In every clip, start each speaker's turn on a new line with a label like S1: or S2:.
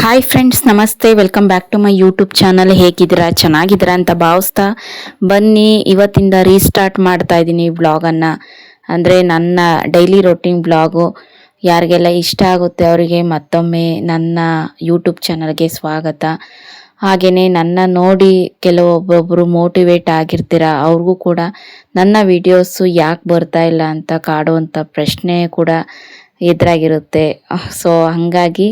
S1: Hi friends, ನಮಸ್ತೆ. Welcome back to my YouTube channel. ಹೇಗಿದ್ದೀರಾ? ಚೆನ್ನಾಗಿದ್ದೀರಾ ಅಂತ ಭಾವಿಸ್ತಾ ಬನ್ನಿ ಇವತ್ತಿಂದ ರೀಸ್ಟಾರ್ಟ್ ಮಾಡ್ತಾ ಇದ್ದೀನಿ ವ್ಲಾಗನ್ನು. ಅಂದರೆ ನನ್ನ ಡೈಲಿ ರೊಟೀನ್ ವ್ಲಾಗು ಯಾರಿಗೆಲ್ಲ ಇಷ್ಟ ಆಗುತ್ತೆ ಅವರಿಗೆ ಮತ್ತೊಮ್ಮೆ ನನ್ನ ಯೂಟ್ಯೂಬ್ ಚಾನಲ್ಗೆ ಸ್ವಾಗತ. ಹಾಗೆಯೇ ನನ್ನ ನೋಡಿ ಕೆಲವೊಬ್ಬೊಬ್ಬರು ಮೋಟಿವೇಟ್ ಆಗಿರ್ತೀರ, ಅವ್ರಿಗೂ ಕೂಡ ನನ್ನ ವಿಡಿಯೋಸು ಯಾಕೆ ಬರ್ತಾ ಇಲ್ಲ ಅಂತ ಕಾಡುವಂಥ ಪ್ರಶ್ನೆ ಕೂಡ ಎದುರಾಗಿರುತ್ತೆ. ಸೊ ಹಾಗಾಗಿ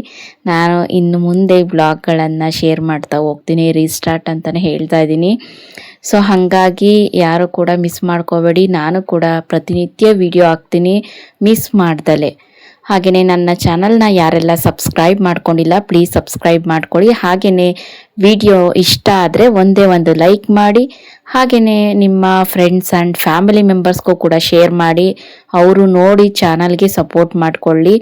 S1: ನಾನು ಇನ್ನು ಮುಂದೆ ಬ್ಲಾಗ್ಗಳನ್ನು ಶೇರ್ ಮಾಡ್ತಾ ಹೋಗ್ತೀನಿ. ರೀಸ್ಟಾರ್ಟ್ ಅಂತಲೇ ಹೇಳ್ತಾ ಇದ್ದೀನಿ. ಸೊ ಹಾಗಾಗಿ ಯಾರು ಕೂಡ ಮಿಸ್ ಮಾಡ್ಕೋಬೇಡಿ. ನಾನು ಕೂಡ ಪ್ರತಿನಿತ್ಯ ವಿಡಿಯೋ ಹಾಕ್ತೀನಿ ಮಿಸ್ ಮಾಡ್ದಲೆ. ಹಾಗೆಯೇ ನನ್ನ ಚಾನಲ್ನ ಯಾರೆಲ್ಲ ಸಬ್ಸ್ಕ್ರೈಬ್ ಮಾಡ್ಕೊಂಡಿಲ್ಲ ಪ್ಲೀಸ್ ಸಬ್ಸ್ಕ್ರೈಬ್ ಮಾಡ್ಕೊಳ್ಳಿ. ಹಾಗೆಯೇ ವಿಡಿಯೋ ಇಷ್ಟ ಆದರೆ ಒಂದೇ ಒಂದು ಲೈಕ್ ಮಾಡಿ. ಹಾಗೆಯೇ ನಿಮ್ಮ ಫ್ರೆಂಡ್ಸ್ ಆ್ಯಂಡ್ ಫ್ಯಾಮಿಲಿ ಮೆಂಬರ್ಸ್ಗೂ ಕೂಡ ಶೇರ್ ಮಾಡಿ. ಅವರು ನೋಡಿ ಚಾನಲ್ಗೆ ಸಪೋರ್ಟ್ ಮಾಡಿಕೊಳ್ಳಿ.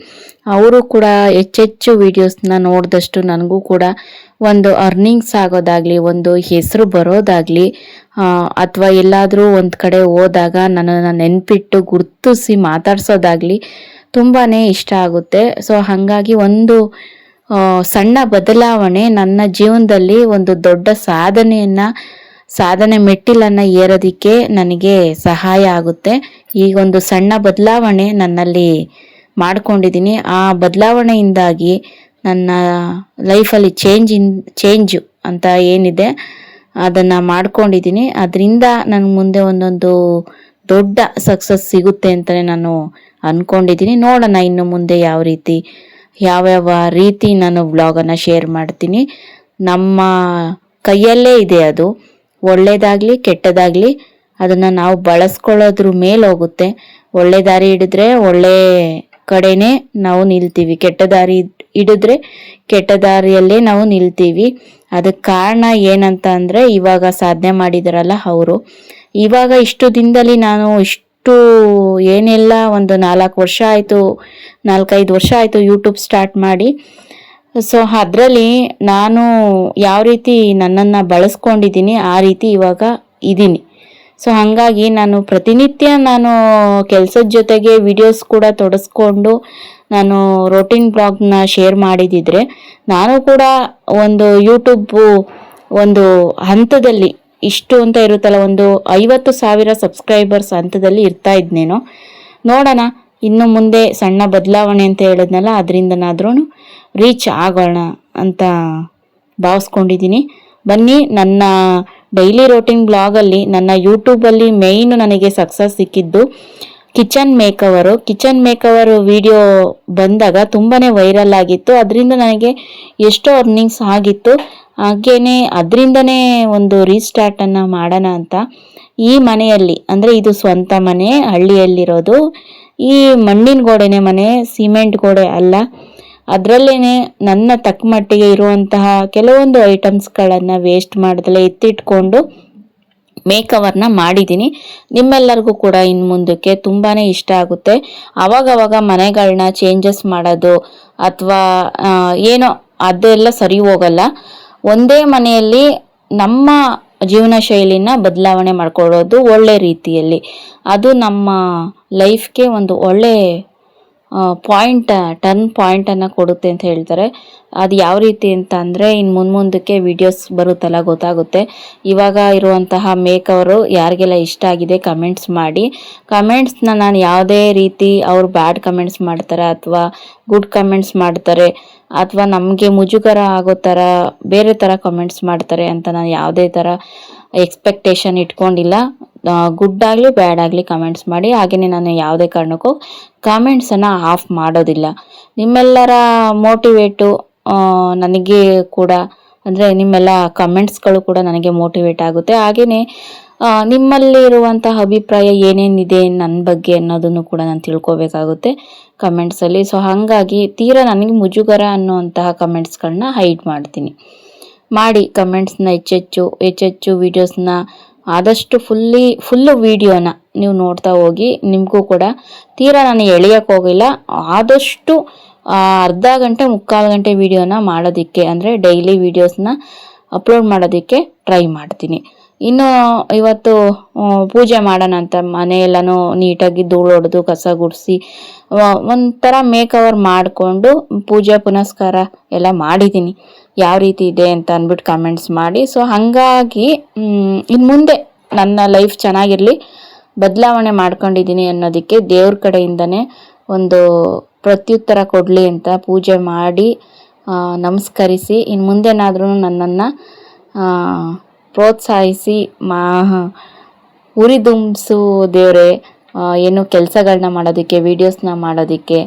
S1: ಅವರು ಕೂಡ ಹೆಚ್ಚೆಚ್ಚು ವೀಡಿಯೋಸ್ನ ನೋಡಿದಷ್ಟು ನನಗೂ ಕೂಡ ಒಂದು ಅರ್ನಿಂಗ್ಸ್ ಆಗೋದಾಗಲಿ, ಒಂದು ಹೆಸರು ಬರೋದಾಗಲಿ, ಅಥವಾ ಎಲ್ಲಾದರೂ ಒಂದು ಕಡೆ ಹೋದಾಗ ನನ್ನನ್ನು ನೆನಪಿಟ್ಟು ಗುರುತಿಸಿ ಮಾತಾಡ್ಸೋದಾಗಲಿ ತುಂಬಾ ಇಷ್ಟ ಆಗುತ್ತೆ. ಸೊ ಹಾಗಾಗಿ ಒಂದು ಸಣ್ಣ ಬದಲಾವಣೆ ನನ್ನ ಜೀವನದಲ್ಲಿ ಒಂದು ದೊಡ್ಡ ಸಾಧನೆ ಮೆಟ್ಟಿಲನ್ನು ಏರೋದಕ್ಕೆ ನನಗೆ ಸಹಾಯ ಆಗುತ್ತೆ. ಈಗೊಂದು ಸಣ್ಣ ಬದಲಾವಣೆ ನನ್ನಲ್ಲಿ ಮಾಡ್ಕೊಂಡಿದ್ದೀನಿ. ಆ ಬದಲಾವಣೆಯಿಂದಾಗಿ ನನ್ನ ಲೈಫಲ್ಲಿ ಚೇಂಜು ಅಂತ ಏನಿದೆ ಅದನ್ನು ಮಾಡ್ಕೊಂಡಿದ್ದೀನಿ. ಅದರಿಂದ ನನಗೆ ಮುಂದೆ ಒಂದೊಂದು ದೊಡ್ಡ ಸಕ್ಸಸ್ ಸಿಗುತ್ತೆ ಅಂತಲೇ ನಾನು ಅಂದ್ಕೊಂಡಿದ್ದೀನಿ. ನೋಡೋಣ ಇನ್ನು ಮುಂದೆ ಯಾವ್ಯಾವ ರೀತಿ ನಾನು ವ್ಲಾಗನ್ನು ಶೇರ್ ಮಾಡ್ತೀನಿ. ನಮ್ಮ ಕೈಯಲ್ಲೇ ಇದೆ, ಅದು ಒಳ್ಳೆಯದಾಗಲಿ ಕೆಟ್ಟದಾಗಲಿ ಅದನ್ನು ನಾವು ಬಳಸ್ಕೊಳ್ಳೋದ್ರ ಮೇಲೆ ಹೋಗುತ್ತೆ. ಒಳ್ಳೆ ದಾರಿ ಹಿಡಿದ್ರೆ ಒಳ್ಳೆ ಕಡೆನೇ ನಾವು ನಿಲ್ತೀವಿ, ಕೆಟ್ಟ ದಾರಿ ಹಿಡಿದ್ರೆ ಕೆಟ್ಟ ದಾರಿಯಲ್ಲೇ ನಾವು ನಿಲ್ತೀವಿ. ಅದಕ್ಕೆ ಕಾರಣ ಏನಂತ ಅಂದರೆ ಇವಾಗ ಸಾಧನೆ ಮಾಡಿದಾರಲ್ಲ ಅವರು. ಇವಾಗ ಇಷ್ಟು ದಿನದಲ್ಲಿ ನಾನು ಏನೆಲ್ಲ ಒಂದು 4-5 ವರ್ಷ ಆಯಿತು ಯೂಟ್ಯೂಬ್ ಸ್ಟಾರ್ಟ್ ಮಾಡಿ. ಸೊ ಅದರಲ್ಲಿ ನಾನು ಯಾವ ರೀತಿ ನನ್ನನ್ನು ಬಳಸ್ಕೊಂಡಿದ್ದೀನಿ ಆ ರೀತಿ ಇವಾಗ ಇದ್ದೀನಿ. ಸೊ ಹಾಗಾಗಿ ನಾನು ಪ್ರತಿನಿತ್ಯ ಕೆಲಸದ ಜೊತೆಗೆ ವಿಡಿಯೋಸ್ ಕೂಡ ತೊಡಸ್ಕೊಂಡು ನಾನು ರೊಟೀನ್ ಬ್ಲಾಗ್ನ ಶೇರ್ ಮಾಡಿದಿದ್ರೆ ನಾನು ಕೂಡ ಒಂದು ಯೂಟ್ಯೂಬ್ ಒಂದು ಹಂತದಲ್ಲಿ ಇಷ್ಟು ಅಂತ ಇರುತ್ತಲ್ಲ, ಒಂದು 50,000 ಸಬ್ಸ್ಕ್ರೈಬರ್ಸ್ ಹಂತದಲ್ಲಿ ಇರ್ತಾ ಇದ್ನೇನೋ. ನೋಡೋಣ ಇನ್ನು ಮುಂದೆ ಸಣ್ಣ ಬದಲಾವಣೆ ಅಂತ ಹೇಳಿದ್ನಲ್ಲ, ಅದರಿಂದನಾದ್ರೂ ರೀಚ್ ಆಗೋಣ ಅಂತ ಭಾವಿಸ್ಕೊಂಡಿದ್ದೀನಿ. ಬನ್ನಿ, ನನ್ನ ಡೈಲಿ ರೋಟೀನ್ ಬ್ಲಾಗಲ್ಲಿ ನನ್ನ ಯೂಟ್ಯೂಬಲ್ಲಿ ಮೇಯ್ನು ನನಗೆ ಸಕ್ಸಸ್ ಸಿಕ್ಕಿದ್ದು ಕಿಚನ್ ಮೇಕವರು ವಿಡಿಯೋ ಬಂದಾಗ ತುಂಬಾ ವೈರಲ್ ಆಗಿತ್ತು. ಅದರಿಂದ ನನಗೆ ಎಷ್ಟೋ ಅರ್ನಿಂಗ್ಸ್ ಆಗಿತ್ತು. ಹಾಗೇನೆ ಅದರಿಂದನೇ ಒಂದು ರೀಸ್ಟಾರ್ಟನ್ನು ಮಾಡೋಣ ಅಂತ ಈ ಮನೆಯಲ್ಲಿ, ಅಂದರೆ ಇದು ಸ್ವಂತ ಮನೆ, ಹಳ್ಳಿಯಲ್ಲಿರೋದು. ಈ ಮಣ್ಣಿನ ಗೋಡೆನೇ ಮನೆ, ಸಿಮೆಂಟ್ ಗೋಡೆ ಅಲ್ಲ. ಅದರಲ್ಲೇ ನನ್ನ ತಕ್ಕ ಮಟ್ಟಿಗೆ ಇರುವಂತಹ ಕೆಲವೊಂದು ಐಟಮ್ಸ್ಗಳನ್ನು ವೇಸ್ಟ್ ಮಾಡ್ದಲೇ ಎತ್ತಿಟ್ಕೊಂಡು ಮೇಕವರ್ನ ಮಾಡಿದ್ದೀನಿ. ನಿಮ್ಮೆಲ್ಲರಿಗೂ ಕೂಡ ಇನ್ನು ಮುಂದಕ್ಕೆ ತುಂಬಾ ಇಷ್ಟ ಆಗುತ್ತೆ. ಆವಾಗವಾಗ ಮನೆಗಳನ್ನ ಚೇಂಜಸ್ ಮಾಡೋದು ಅಥವಾ ಏನೋ ಅದೆಲ್ಲ ಸರಿ ಹೋಗಲ್ಲ. ಒಂದೇ ಮನೆಯಲ್ಲಿ ನಮ್ಮ ಜೀವನ ಶೈಲಿನ ಬದಲಾವಣೆ ಮಾಡ್ಕೊಳ್ಳೋದು ಒಳ್ಳೆ ರೀತಿಯಲ್ಲಿ, ಅದು ನಮ್ಮ ಲೈಫ್ಗೆ ಒಂದು ಒಳ್ಳೆ ಟರ್ನ್ ಪಾಯಿಂಟನ್ನು ಕೊಡುತ್ತೆ ಅಂತ ಹೇಳ್ತಾರೆ. ಅದು ಯಾವ ರೀತಿ ಅಂತ ಅಂದರೆ ಇನ್ನು ಮುಂದಕ್ಕೆ ವಿಡಿಯೋಸ್ ಬರುತ್ತಲ್ಲ ಗೊತ್ತಾಗುತ್ತೆ. ಇವಾಗ ಇರುವಂತಹ ಮೇಕವರು ಯಾರಿಗೆಲ್ಲ ಇಷ್ಟ ಆಗಿದೆ ಕಮೆಂಟ್ಸ್ ಮಾಡಿ. ಕಮೆಂಟ್ಸ್ನ ನಾನು ಯಾವುದೇ ರೀತಿ ಅವರು ಬ್ಯಾಡ್ ಕಮೆಂಟ್ಸ್ ಮಾಡ್ತಾರೆ ಅಥವಾ ಗುಡ್ ಕಮೆಂಟ್ಸ್ ಮಾಡ್ತಾರೆ ಅಥವಾ ನಮಗೆ ಮುಜುಗರ ಆಗೋ ಥರ ಬೇರೆ ಥರ ಕಮೆಂಟ್ಸ್ ಮಾಡ್ತಾರೆ ಅಂತ ನಾನು ಯಾವುದೇ ಥರ ಎಕ್ಸ್ಪೆಕ್ಟೇಷನ್ ಇಟ್ಕೊಂಡಿಲ್ಲ. ಗುಡ್ ಆಗಲಿ ಬ್ಯಾಡ್ ಆಗಲಿ ಕಮೆಂಟ್ಸ್ ಮಾಡಿ. ಹಾಗೆಯೇ ನಾನು ಯಾವುದೇ ಕಾರಣಕ್ಕೂ ಕಾಮೆಂಟ್ಸನ್ನು ಆಫ್ ಮಾಡೋದಿಲ್ಲ. ನಿಮ್ಮೆಲ್ಲರ ಮೋಟಿವೇಟು ನನಗೆ ಕೂಡ, ಅಂದರೆ ನಿಮ್ಮೆಲ್ಲ ಕಮೆಂಟ್ಸ್ಗಳು ಕೂಡ ನನಗೆ ಮೋಟಿವೇಟ್ ಆಗುತ್ತೆ. ಹಾಗೆಯೇ ನಿಮ್ಮಲ್ಲಿ ಇರುವಂತಹ ಅಭಿಪ್ರಾಯ ಏನೇನಿದೆ ನನ್ನ ಬಗ್ಗೆ ಅನ್ನೋದನ್ನು ಕೂಡ ನಾನು ತಿಳ್ಕೊಬೇಕಾಗುತ್ತೆ ಕಮೆಂಟ್ಸಲ್ಲಿ. ಸೊ ಹಾಗಾಗಿ ತೀರಾ ನನಗೆ ಮುಜುಗರ ಅನ್ನುವಂತಹ ಕಮೆಂಟ್ಸ್ಗಳನ್ನ ಹೈಡ್ ಮಾಡಿ ಕಮೆಂಟ್ಸ್ನ ಹೆಚ್ಚೆಚ್ಚು ವೀಡಿಯೋಸ್ನ ಆದಷ್ಟು ಫುಲ್ಲು ವೀಡಿಯೋನ ನೀವು ನೋಡ್ತಾ ಹೋಗಿ. ನಿಮಗೂ ಕೂಡ ತೀರಾ ನಾನು ಎಳೆಯೋಕ್ಕೆ ಹೋಗಿಲ್ಲ, ಆದಷ್ಟು ಅರ್ಧ ಗಂಟೆ 3/4 ಗಂಟೆ ವೀಡಿಯೋನ ಮಾಡೋದಕ್ಕೆ, ಅಂದರೆ ಡೈಲಿ ವೀಡಿಯೋಸ್ನ ಅಪ್ಲೋಡ್ ಮಾಡೋದಕ್ಕೆ ಟ್ರೈ ಮಾಡ್ತೀನಿ. ಇನ್ನು ಇವತ್ತು ಪೂಜೆ ಮಾಡೋಣ ಅಂತ ಮನೆಯೆಲ್ಲನೂ ನೀಟಾಗಿ ಧೂಳು ಹೊಡೆದು ಕಸ ಗುಡಿಸಿ ಒಂಥರ ಮೇಕವರ್ ಮಾಡಿಕೊಂಡು ಪೂಜೆ ಪುನಸ್ಕಾರ ಎಲ್ಲ ಮಾಡಿದ್ದೀನಿ. ಯಾವ ರೀತಿ ಇದೆ ಅಂತ ಅಂದ್ಬಿಟ್ಟು ಕಮೆಂಟ್ಸ್ ಮಾಡಿ. ಸೊ ಹಾಗಾಗಿ ಇನ್ನು ಮುಂದೆ ನನ್ನ ಲೈಫ್ ಚೆನ್ನಾಗಿರಲಿ, ಬದಲಾವಣೆ ಮಾಡ್ಕೊಂಡಿದ್ದೀನಿ ಅನ್ನೋದಕ್ಕೆ ದೇವ್ರ ಕಡೆಯಿಂದನೇ ಒಂದು ಪ್ರತ್ಯುತ್ತರ ಕೊಡಲಿ ಅಂತ ಪೂಜೆ ಮಾಡಿ ನಮಸ್ಕರಿಸಿ, ಇನ್ನು ಮುಂದೆನಾದ್ರೂ ನನ್ನನ್ನು ಪ್ರೋತ್ಸಾಹಿಸಿ ಉರಿದುಂಬಿಸು ದೇವರೇ, ಏನು ಕೆಲಸಗಳನ್ನ ಮಾಡೋದಕ್ಕೆ, ವೀಡಿಯೋಸ್ನ ಮಾಡೋದಕ್ಕೆ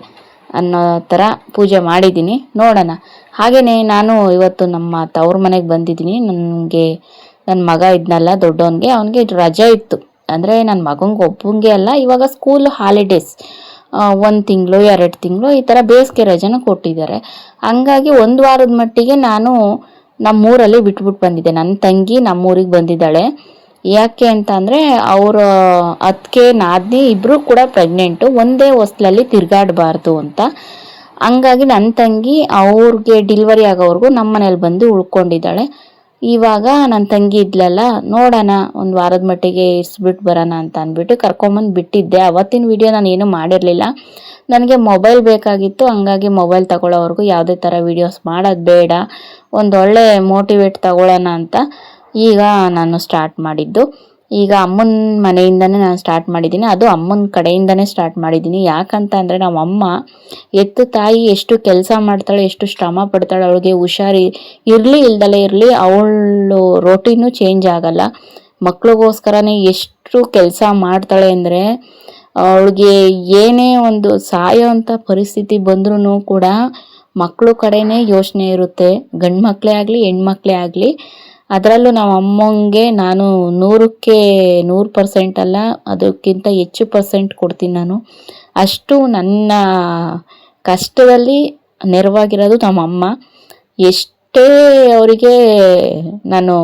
S1: ಅನ್ನೋ ಥರ ಪೂಜೆ ಮಾಡಿದ್ದೀನಿ. ನೋಡೋಣ. ಹಾಗೆಯೇ ನಾನು ಇವತ್ತು ನಮ್ಮ ತವ್ರ ಮನೆಗೆ ಬಂದಿದ್ದೀನಿ. ನನಗೆ ನನ್ನ ಮಗ ಇದ್ನಲ್ಲ ದೊಡ್ಡವನಿಗೆ, ಅವನಿಗೆ ರಜೆ ಇತ್ತು. ಅಂದರೆ ನನ್ನ ಮಗನಿಗೆ ಒಬ್ಬಂಗೆ ಅಲ್ಲ, ಇವಾಗ ಸ್ಕೂಲ್ ಹಾಲಿಡೇಸ್ 1 ತಿಂಗಳು 2 ತಿಂಗಳು ಈ ಥರ ಬೇಸಿಗೆ ರಜೆನೂ ಕೊಟ್ಟಿದ್ದಾರೆ. ಹಂಗಾಗಿ 1 ವಾರದ ಮಟ್ಟಿಗೆ ನಾನು ನಮ್ಮೂರಲ್ಲಿ ಬಿಟ್ಬಿಟ್ಟು ಬಂದಿದ್ದೆ. ನನ್ನ ತಂಗಿ ನಮ್ಮೂರಿಗೆ ಬಂದಿದ್ದಾಳೆ. ಯಾಕೆ ಅಂತ ಅಂದರೆ ಅವರ ಅತ್ತಿಗೆ ನಾದಿನಿ ಇಬ್ಬರು ಕೂಡ ಪ್ರೆಗ್ನೆಂಟು, ಒಂದೇ ಹೊಸ್ಲಲ್ಲಿ ತಿರುಗಾಡಬಾರ್ದು ಅಂತ. ಹಂಗಾಗಿ ನನ್ನ ತಂಗಿ ಅವ್ರಿಗೆ ಡಿಲಿವರಿ ಆಗೋವರೆಗೂ ನಮ್ಮ ಮನೇಲಿ ಬಂದು ಉಳ್ಕೊಂಡಿದ್ದಾಳೆ. ಇವಾಗ ನನ್ನ ತಂಗಿ ಇದ್ಲಲ್ಲ, ನೋಡೋಣ 1 ವಾರದ ಮಟ್ಟಿಗೆ ಇರಿಸ್ಬಿಟ್ಟು ಬರೋಣ ಅಂತ ಅಂದ್ಬಿಟ್ಟು ಕರ್ಕೊಂಬಂದು ಬಿಟ್ಟಿದ್ದೆ. ಅವತ್ತಿನ ವಿಡಿಯೋ ನಾನು ಏನೂ ಮಾಡಿರಲಿಲ್ಲ, ನನಗೆ ಮೊಬೈಲ್ ಬೇಕಾಗಿತ್ತು. ಹಂಗಾಗಿ ಮೊಬೈಲ್ ತಗೊಳ್ಳೋವರೆಗೂ ಯಾವುದೇ ಥರ ವೀಡಿಯೋಸ್ ಮಾಡೋದು ಬೇಡ, ಒಂದೊಳ್ಳೆ ಮೋಟಿವೇಟ್ ತಗೊಳ್ಳೋಣ ಅಂತ ಈಗ ನಾನು ಸ್ಟಾರ್ಟ್ ಮಾಡಿದ್ದು. ಈಗ ಅಮ್ಮನ ಮನೆಯಿಂದನೇ ನಾನು ಸ್ಟಾರ್ಟ್ ಮಾಡಿದ್ದೀನಿ, ಅದು ಅಮ್ಮನ ಕಡೆಯಿಂದನೇ ಸ್ಟಾರ್ಟ್ ಮಾಡಿದ್ದೀನಿ. ಯಾಕಂತ ಅಂದರೆ ನಮ್ಮಮ್ಮ ಎತ್ತು ತಾಯಿ ಎಷ್ಟು ಕೆಲಸ ಮಾಡ್ತಾಳೆ, ಎಷ್ಟು ಶ್ರಮ ಪಡ್ತಾಳೆ, ಅವಳಿಗೆ ಹುಷಾರಿ ಇರಲಿ ಇಲ್ದಲೇ ಇರಲಿ ಅವಳು ರೋಟೀನು ಚೇಂಜ್ ಆಗಲ್ಲ. ಮಕ್ಳಿಗೋಸ್ಕರನೇ ಎಷ್ಟು ಕೆಲಸ ಮಾಡ್ತಾಳೆ ಅಂದರೆ ಅವಳಿಗೆ ಏನೇ ಒಂದು ಸಾಯೋ ಅಂಥ ಪರಿಸ್ಥಿತಿ ಬಂದ್ರೂ ಕೂಡ ಮಕ್ಕಳು ಕಡೆನೇ ಯೋಚನೆ ಇರುತ್ತೆ. ಗಂಡು ಮಕ್ಕಳೇ ಆಗಲಿ ಹೆಣ್ಮಕ್ಳೇ ಆಗಲಿ. ಅದರಲ್ಲೂ ನಮ್ಮ ಅಮ್ಮಂಗೆ ನಾನು 100ಕ್ಕೆ 100% ಅಲ್ಲ, ಅದಕ್ಕಿಂತ ಹೆಚ್ಚು ಪರ್ಸೆಂಟ್ ಕೊಡ್ತೀನಿ ನಾನು. ಅಷ್ಟು ನನ್ನ ಕಷ್ಟದಲ್ಲಿ ನೆರವಾಗಿರೋದು ನಮ್ಮಮ್ಮ. ಎಷ್ಟೇ ಅವರಿಗೆ ನಾನು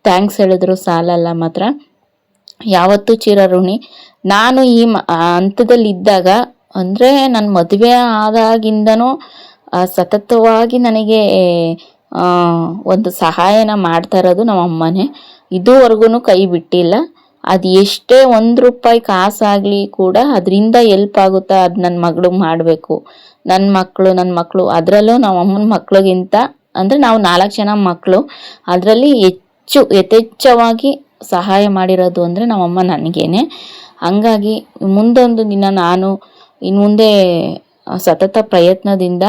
S1: ಥ್ಯಾಂಕ್ಸ್ ಹೇಳಿದ್ರು ಸಾಲಲ್ಲ. ಮಾತ್ರ ಯಾವತ್ತೂ ಚಿರಋಣಿ. ನಾನು ಈ ಹಂತದಲ್ಲಿದ್ದಾಗ ಅಂದರೆ ನನ್ನ ಮದುವೆ ಆದಾಗಿಂದನೂ ಸತತವಾಗಿ ನನಗೆ ಒಂದು ಸಹಾಯನ ಮಾಡ್ತಾ ಇರೋದು ನಮ್ಮ ಅಮ್ಮನೇ. ಇದುವರೆಗೂ ಕೈ ಬಿಟ್ಟಿಲ್ಲ. ಅದು ಎಷ್ಟೇ ₹1 ಕಾಸಾಗಲಿ ಕೂಡ ಅದರಿಂದ ಎಲ್ಪ್ ಆಗುತ್ತಾ ಅದು ನನ್ನ ಮಗಳಿಗೆ ಮಾಡಬೇಕು. ನನ್ನ ಮಕ್ಕಳು ಅದರಲ್ಲೂ ನಮ್ಮ ಅಮ್ಮನ ಮಕ್ಳಿಗಿಂತ ಅಂದರೆ ನಾವು 4 ಜನ ಮಕ್ಕಳು, ಅದರಲ್ಲಿ ಯಥೇಚ್ಛವಾಗಿ ಸಹಾಯ ಮಾಡಿರೋದು ಅಂದರೆ ನಮ್ಮಮ್ಮ ನನಗೇನೆ. ಹಂಗಾಗಿ ಮುಂದೊಂದು ದಿನ ನಾನು ಇನ್ನು ಮುಂದೆ ಸತತ ಪ್ರಯತ್ನದಿಂದ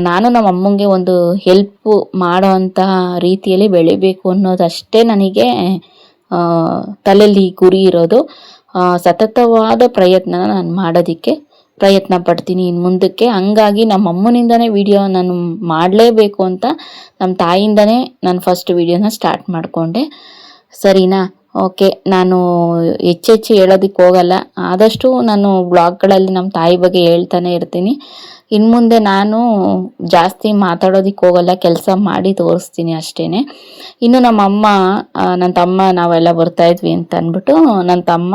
S1: ನಾನು ನಮ್ಮ ಅಮ್ಮಂಗೆ ಒಂದು ಹೆಲ್ಪ್ ಮಾಡೋ ಅಂತಹ ರೀತಿಯಲ್ಲಿ ಬೆಳಿಬೇಕು ಅನ್ನೋದಷ್ಟೇ ನನಗೆ ತಲೆಯಲ್ಲಿ ಗುರಿ ಇರೋದು. ಸತತವಾದ ಪ್ರಯತ್ನ ನಾನು ಮಾಡೋದಕ್ಕೆ ಪ್ರಯತ್ನ ಪಡ್ತೀನಿ ಇನ್ನು ಮುಂದಕ್ಕೆ. ಹಂಗಾಗಿ ನಮ್ಮ ಅಮ್ಮನಿಂದನೇ ವಿಡಿಯೋ ನಾನು ಮಾಡಲೇಬೇಕು ಅಂತ ನಮ್ಮ ತಾಯಿಯಿಂದನೇ ನಾನು ಫಸ್ಟ್ ವಿಡಿಯೋನ ಸ್ಟಾರ್ಟ್ ಮಾಡಿಕೊಂಡೆ. ಸರಿನಾ? ಓಕೆ. ನಾನು ಹೆಚ್ಚೆಚ್ಚು ಹೇಳೋದಕ್ಕೆ ಹೋಗಲ್ಲ. ಆದಷ್ಟು ನಾನು ಬ್ಲಾಗ್ಗಳಲ್ಲಿ ನಮ್ಮ ತಾಯಿ ಬಗ್ಗೆ ಹೇಳ್ತಾನೆ ಇರ್ತೀನಿ. ಇನ್ನು ಮುಂದೆ ನಾನು ಜಾಸ್ತಿ ಮಾತಾಡೋದಕ್ಕೆ ಹೋಗಲ್ಲ, ಕೆಲಸ ಮಾಡಿ ತೋರಿಸ್ತೀನಿ ಅಷ್ಟೇ. ಇನ್ನು ನಮ್ಮಮ್ಮ ನನ್ನ ತಮ್ಮ ನಾವೆಲ್ಲ ಬರ್ತಾಯಿದ್ವಿ ಅಂತ ಅಂದ್ಬಿಟ್ಟು ನನ್ನ ತಮ್ಮ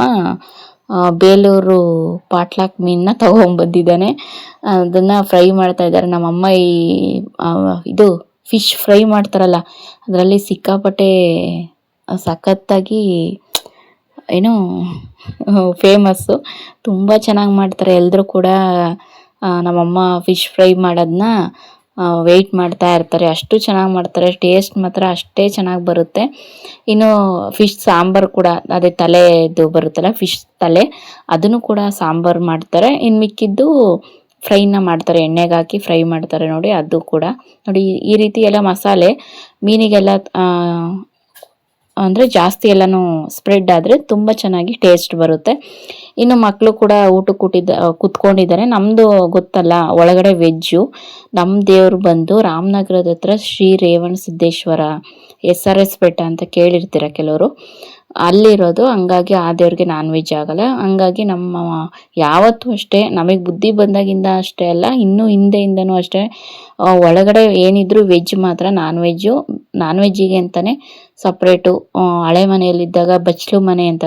S1: ಬೇಲೂರು ಪಾಟ್ಲಾಕ್ ಮೀನನ್ನ ತೊಗೊಂಬಂದಿದ್ದಾನೆ. ಅದನ್ನು ಫ್ರೈ ಮಾಡ್ತಾಯಿದ್ದಾರೆ ನಮ್ಮಮ್ಮ. ಇದು ಫಿಶ್ ಫ್ರೈ ಮಾಡ್ತಾರಲ್ಲ, ಅದರಲ್ಲಿ ಸಿಕ್ಕಾಪಟ್ಟೆ ಸಖತ್ತಾಗಿ ಏನು ಫೇಮಸ್ಸು. ತುಂಬ ಚೆನ್ನಾಗಿ ಮಾಡ್ತಾರೆ ಎಲ್ಲರೂ ಕೂಡ. ನಮ್ಮಮ್ಮ ಫಿಶ್ ಫ್ರೈ ಮಾಡೋದನ್ನ ವೆಯ್ಟ್ ಮಾಡ್ತಾ ಇರ್ತಾರೆ. ಅಷ್ಟು ಚೆನ್ನಾಗಿ ಮಾಡ್ತಾರೆ. ಟೇಸ್ಟ್ ಮಾತ್ರ ಅಷ್ಟೇ ಚೆನ್ನಾಗಿ ಬರುತ್ತೆ. ಇನ್ನು ಫಿಶ್ ಸಾಂಬಾರು ಕೂಡ, ಅದೇ ತಲೆದು ಬರುತ್ತಲ್ಲ ಫಿಶ್ ತಲೆ, ಅದನ್ನು ಕೂಡ ಸಾಂಬಾರು ಮಾಡ್ತಾರೆ. ಇನ್ನು ಮಿಕ್ಕಿದ್ದು ಫ್ರೈನ ಮಾಡ್ತಾರೆ, ಎಣ್ಣೆಗೆ ಹಾಕಿ ಫ್ರೈ ಮಾಡ್ತಾರೆ ನೋಡಿ. ಅದು ಕೂಡ ನೋಡಿ ಈ ರೀತಿ ಎಲ್ಲ ಮಸಾಲೆ ಮೀನಿಗೆಲ್ಲ ಅಂದರೆ ಜಾಸ್ತಿ ಎಲ್ಲನೂ ಸ್ಪ್ರೆಡ್ ಆದರೆ ತುಂಬ ಚೆನ್ನಾಗಿ ಟೇಸ್ಟ್ ಬರುತ್ತೆ. ಇನ್ನು ಮಕ್ಕಳು ಕೂಡ ಊಟಕ್ಕೆ ಕೂತ್ಕೊಂಡಿದ್ದಾರೆ. ನಮ್ಮದು ಗೊತ್ತಲ್ಲ ಒಳಗಡೆ ವೆಜ್ಜು. ನಮ್ಮ ದೇವರು ಬಂದು ರಾಮನಗರದ ಹತ್ರ ಶ್ರೀ ರೇವಣ ಸಿದ್ದೇಶ್ವರ SRS ಬೆಟ್ಟ ಅಂತ ಕೇಳಿರ್ತೀರ ಕೆಲವರು, ಅಲ್ಲಿರೋದು. ಹಂಗಾಗಿ ಆ ದೇವ್ರಿಗೆ ನಾನ್ ವೆಜ್ ಆಗಲ್ಲ. ಹಂಗಾಗಿ ನಮ್ಮ ಯಾವತ್ತೂ ಅಷ್ಟೇ, ನಮಗೆ ಬುದ್ಧಿ ಬಂದಾಗಿಂದ ಅಷ್ಟೇ ಅಲ್ಲ, ಇನ್ನೂ ಹಿಂದೆಯಿಂದನೂ ಅಷ್ಟೇ, ಒಳಗಡೆ ಏನಿದ್ರು ವೆಜ್ ಮಾತ್ರ. ನಾನ್ ವೆಜ್ಜಿಗೆ ಅಂತಲೇ ಸಪ್ರೇಟು. ಹಳೆ ಮನೆಯಲ್ಲಿದ್ದಾಗ ಬಚ್ಚಲು ಮನೆ ಅಂತ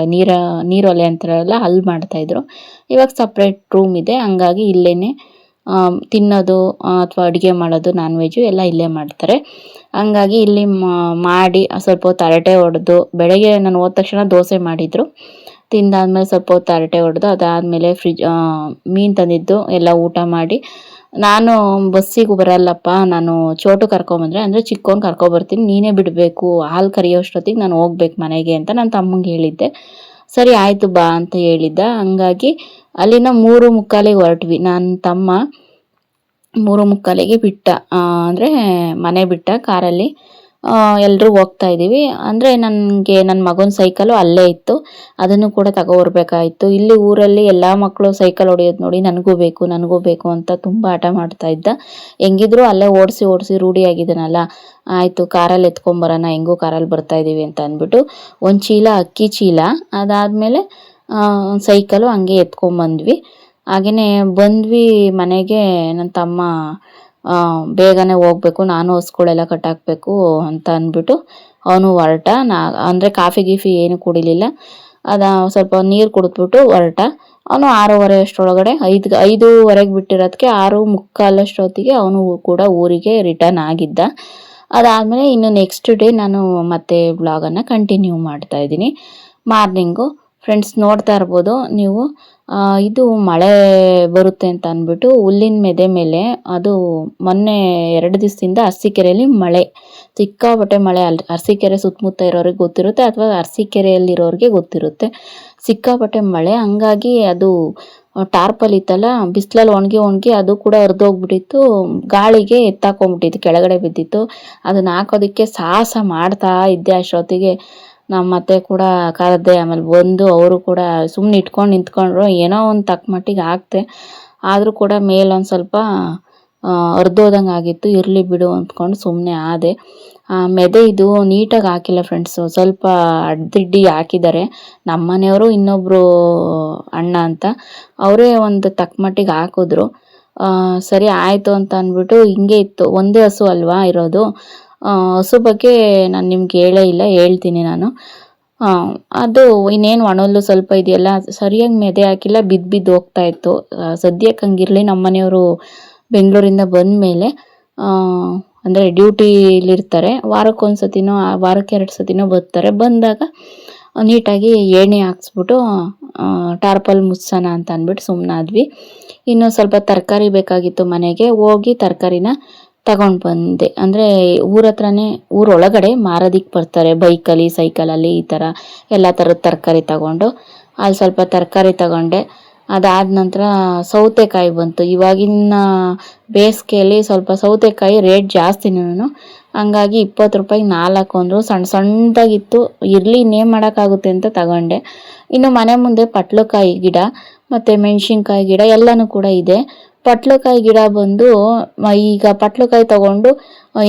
S1: ನೀರೊಲೆ ಅಂತಾರಲ್ಲ, ಅಲ್ಲಿ ಮಾಡ್ತಾಯಿದ್ರು. ಇವಾಗ ಸಪ್ರೇಟ್ ರೂಮ್ ಇದೆ. ಹಂಗಾಗಿ ಇಲ್ಲೇ ತಿನ್ನೋದು ಅಥವಾ ಅಡುಗೆ ಮಾಡೋದು ನಾನ್ ವೆಜ್ಜು ಎಲ್ಲ ಇಲ್ಲೇ ಮಾಡ್ತಾರೆ. ಹಂಗಾಗಿ ಇಲ್ಲಿ ಮಾಡಿ ಸ್ವಲ್ಪ ಹೊತ್ತು ಹರಟೆ ಹೊಡೆದು, ಬೆಳಗ್ಗೆ ನಾನು ಹೋದ ತಕ್ಷಣ ದೋಸೆ ಮಾಡಿದರು. ತಿಂದಾದ್ಮೇಲೆ ಸ್ವಲ್ಪ ಹೊತ್ತು ಹರಟೆ ಹೊಡೆದು ಅದಾದಮೇಲೆ ಮೀನು ತಂದಿದ್ದು ಎಲ್ಲ ಊಟ ಮಾಡಿ ನಾನು ಬಸ್ಸಿಗೆ ಬರಲ್ಲಪ್ಪ, ನಾನು ಚೋಟು ಕರ್ಕೊಂಬಂದ್ರೆ ಅಂದರೆ ಚಿಕ್ಕವನು ಕರ್ಕೊಬರ್ತೀನಿ, ನೀನೇ ಬಿಡಬೇಕು, ಹಾಲು ಕರಿಯೋಷ್ಟೊತ್ತಿಗೆ ನಾನು ಹೋಗ್ಬೇಕು ಮನೆಗೆ ಅಂತ ನನ್ನ ತಮ್ಮಂಗೆ ಹೇಳಿದ್ದೆ. ಸರಿ ಆಯಿತು ಬಾ ಅಂತ ಹೇಳಿದ್ದ. ಹಂಗಾಗಿ ಅಲ್ಲಿನ 3:45ಗೆ ಹೊರಟ್ವಿ. ನನ್ನ ತಮ್ಮ 3:45ಗೆ ಬಿಟ್ಟ, ಅಂದರೆ ಮನೆ ಬಿಟ್ಟ ಕಾರಲ್ಲಿ. ಎಲ್ಲರೂ ಹೋಗ್ತಾ ಇದ್ದೀವಿ. ಅಂದರೆ ನನಗೆ ನನ್ನ ಮಗನ ಸೈಕಲು ಅಲ್ಲೇ ಇತ್ತು, ಅದನ್ನು ಕೂಡ ತಗೊಬರ್ಬೇಕಾಯಿತು. ಇಲ್ಲಿ ಊರಲ್ಲಿ ಎಲ್ಲ ಮಕ್ಕಳು ಸೈಕಲ್ ಹೊಡೆಯೋದು ನೋಡಿ ನನಗೂ ಬೇಕು ಅಂತ ತುಂಬ ಹಠ ಮಾಡ್ತಾ ಇದ್ದ. ಹೆಂಗಿದ್ರು ಅಲ್ಲೇ ಓಡಿಸಿ ರೂಢಿಯಾಗಿದ್ದಾನಲ್ಲ, ಆಯಿತು ಕಾರಲ್ಲಿ ಎತ್ಕೊಂಬರೋಣ, ಹೆಂಗೂ ಕಾರಲ್ಲಿ ಬರ್ತಾ ಇದ್ದೀವಿ ಅಂತ ಅಂದ್ಬಿಟ್ಟು ಒಂದು ಚೀಲ ಅಕ್ಕಿ ಚೀಲ, ಅದಾದಮೇಲೆ ಸೈಕಲು ಹಂಗೆ ಎತ್ಕೊಂಬಂದ್ವಿ. ಹಾಗೆಯೇ ಬಂದ್ವಿ ಮನೆಗೆ. ನನ್ನ ತಮ್ಮ ಬೇಗನೆ ಹೋಗ್ಬೇಕು, ನಾನು ಹಸುಗಳೆಲ್ಲ ಕಟ್ಟಾಕಬೇಕು ಅಂತ ಅಂದ್ಬಿಟ್ಟು ಅವನು ಹೊರಟ. ಅಂದರೆ ಕಾಫಿ ಗೀಫಿ ಏನು ಕುಡಿಲಿಲ್ಲ, ಸ್ವಲ್ಪ ನೀರು ಕುಡಿದ್ಬಿಟ್ಟು ಹೊರಟ. ಅವನು 6:30 ಅಷ್ಟರೊಳಗಡೆ 5:05ಗೆ ಬಿಟ್ಟಿರೋದಕ್ಕೆ 6:45 ಅವನು ಕೂಡ ಊರಿಗೆ ರಿಟರ್ನ್ ಆಗಿದ್ದ. ಅದಾದಮೇಲೆ ಇನ್ನು ನೆಕ್ಸ್ಟ್ ಡೇ ನಾನು ಮತ್ತೆ ಬ್ಲಾಗನ್ನು ಕಂಟಿನ್ಯೂ ಮಾಡ್ತಾ ಇದ್ದೀನಿ. ಮಾರ್ನಿಂಗು ಫ್ರೆಂಡ್ಸ್ ನೋಡ್ತಾ ಇರ್ಬೋದು ನೀವು, ಇದು ಮಳೆ ಬರುತ್ತೆ ಅಂತ ಅಂದ್ಬಿಟ್ಟು ಹುಲ್ಲಿನ ಮೆದೆ ಮೇಲೆ, ಅದು ಮೊನ್ನೆ 2 ದಿವಸದಿಂದ ಅರಸೀಕೆರೆಯಲ್ಲಿ ಮಳೆ, ಸಿಕ್ಕಾಪಟ್ಟೆ ಮಳೆ. ಅರಸೀಕೆರೆ ಸುತ್ತಮುತ್ತ ಇರೋರಿಗೆ ಗೊತ್ತಿರುತ್ತೆ, ಅಥವಾ ಅರಸೀಕೆರೆಯಲ್ಲಿರೋರಿಗೆ ಗೊತ್ತಿರುತ್ತೆ, ಸಿಕ್ಕಾಪಟ್ಟೆ ಮಳೆ. ಹಂಗಾಗಿ ಅದು ಟಾರ್ಪಲ್ ಇತ್ತಲ್ಲ, ಬಿಸಿಲಲ್ಲಿ ಒಣಗಿ ಅದು ಕೂಡ ಹರಿದೋಗ್ಬಿಟ್ಟಿತ್ತು, ಗಾಳಿಗೆ ಎತ್ತಾಕೊಂಡ್ಬಿಟ್ಟಿತ್ತು, ಕೆಳಗಡೆ ಬಿದ್ದಿತ್ತು. ಅದನ್ನ ಹಾಕೋದಕ್ಕೆ ಸಾಹಸ ಮಾಡ್ತಾ ಇದ್ದೆ. ಅಷ್ಟೊತ್ತಿಗೆ ನಮ್ಮ ಅತ್ತೆ ಕೂಡ ಕರೆದೆ, ಆಮೇಲೆ ಬಂದು ಅವರು ಕೂಡ ಸುಮ್ಮನೆ ಇಟ್ಕೊಂಡು ನಿಂತ್ಕೊಂಡ್ರು. ಏನೋ ಒಂದು ತಕ್ಕ ಮಟ್ಟಿಗೆ ಹಾಕ್ತೆ, ಆದರೂ ಕೂಡ ಮೇಲೊಂದು ಸ್ವಲ್ಪ ಹರಿದೋದಂಗೆ ಆಗಿತ್ತು. ಇರಲಿ ಬಿಡು ಅಂದ್ಕೊಂಡು ಸುಮ್ಮನೆ ಆದೆ. ಮೆದೆ ಇದು ನೀಟಾಗಿ ಹಾಕಿಲ್ಲ ಫ್ರೆಂಡ್ಸು, ಸ್ವಲ್ಪ ಅಡ್ದಿಡ್ಡಿ ಹಾಕಿದ್ದಾರೆ. ನಮ್ಮ ಮನೆಯವರು ಇನ್ನೊಬ್ಬರು ಅಣ್ಣ ಅಂತ, ಅವರೇ ಒಂದು ತಕ್ಕ ಮಟ್ಟಿಗೆ ಹಾಕಿದ್ರು. ಸರಿ ಆಯಿತು ಅಂತ ಅಂದ್ಬಿಟ್ಟು, ಹಿಂಗೆ ಇತ್ತು, ಒಂದೇ ಹಸು ಅಲ್ವಾ ಇರೋದು. ಹಸು ಬಗ್ಗೆ ನಾನು ನಿಮ್ಗೆ ಹೇಳೇ ಇಲ್ಲ, ಹೇಳ್ತೀನಿ ನಾನು. ಅದು ಇನ್ನೇನು ಒಣಲು ಸ್ವಲ್ಪ ಇದೆಯಲ್ಲ, ಸರಿಯಾಗಿ ಮೆದೆ ಹಾಕಿಲ್ಲ, ಬಿದ್ದು ಹೋಗ್ತಾ ಇತ್ತು. ಸದ್ಯಕ್ಕೆ ಹಂಗಿರಲಿ, ನಮ್ಮ ಮನೆಯವರು ಬೆಂಗಳೂರಿಂದ ಬಂದ ಮೇಲೆ ಅಂದರೆ ಡ್ಯೂಟಿಲಿರ್ತಾರೆ, ವಾರಕ್ಕೊಂದು ಸತಿನೋ ವಾರಕ್ಕೆ 2 ಸತಿನೋ ಬರ್ತಾರೆ. ಬಂದಾಗ ನೀಟಾಗಿ ಎಣ್ಣೆ ಹಾಕ್ಸ್ಬಿಟ್ಟು ಟಾರ್ಪಲ್ ಮುಚ್ಚೋಣ ಅಂತ ಅಂದ್ಬಿಟ್ಟು ಸುಮ್ಮನಾದ್ವಿ. ಇನ್ನು ಸ್ವಲ್ಪ ತರಕಾರಿ ಬೇಕಾಗಿತ್ತು ಮನೆಗೆ, ಹೋಗಿ ತರಕಾರಿನ ತಗೊಂಡು ಬಂದೆ. ಅಂದರೆ ಊರೊಳಗಡೆ ಮಾರೋದಿಕ್ಕೆ ಬರ್ತಾರೆ, ಬೈಕಲ್ಲಿ ಸೈಕಲಲ್ಲಿ ಈ ಥರ ಎಲ್ಲ ಥರದ ತರಕಾರಿ ತಗೊಂಡು ಅಲ್ಲಿ ಸ್ವಲ್ಪ ತರಕಾರಿ ತಗೊಂಡೆ. ಅದಾದ ನಂತರ ಸೌತೆಕಾಯಿ ಬಂತು. ಇವಾಗಿನ ಬೇಸಿಗೆಯಲ್ಲಿ ಸ್ವಲ್ಪ ಸೌತೆಕಾಯಿ ರೇಟ್ ಜಾಸ್ತಿನೂ, ಹಂಗಾಗಿ 20 ರೂಪಾಯಿಗೆ 4 ಅಂದರು. ಸಣ್ಣದಾಗಿತ್ತು, ಇರಲಿ ಇನ್ನೇನು ಮಾಡೋಕ್ಕಾಗುತ್ತೆ ಅಂತ ತಗೊಂಡೆ. ಇನ್ನು ಮನೆ ಮುಂದೆ ಪಟ್ಲಕಾಯಿ ಗಿಡ ಮತ್ತು ಮೆಣಸಿನ್ಕಾಯಿ ಗಿಡ ಎಲ್ಲನೂ ಕೂಡ ಇದೆ. ಪಟ್ಲಕಾಯಿ ಗಿಡ ಬಂದು, ಈಗ ಪಟ್ಲಕಾಯಿ ತಗೊಂಡು